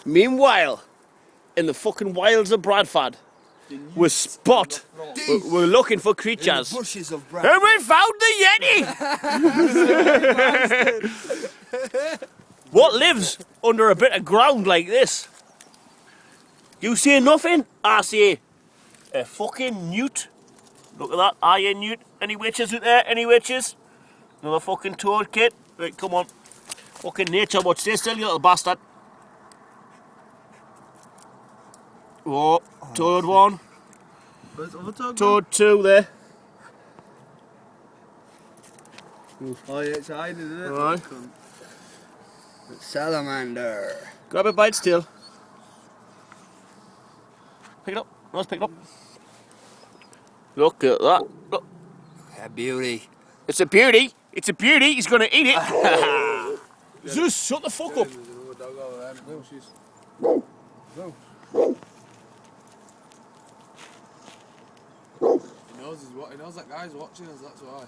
Meanwhile, in the fucking wilds of Bradford, we're looking for creatures. In the bushes of Bradford. And we found the Yeti! What lives under a bit of ground like this? You see nothing? I see a fucking newt. Look at that, iron newt. Any witches out there? Any witches? Another fucking toad kid. Right, come on. Fucking nature, watch this, you little bastard. Oh, toad one. Toad two there. Oh yeah, it's hiding, isn't it? Right. Salamander. Grab it by its tail. Pick it up. Let's pick it up. Look at that. Look. A beauty. It's a beauty. It's a beauty. He's going to eat it. Zeus, shut the fuck up. He knows that guy's watching us, that's why.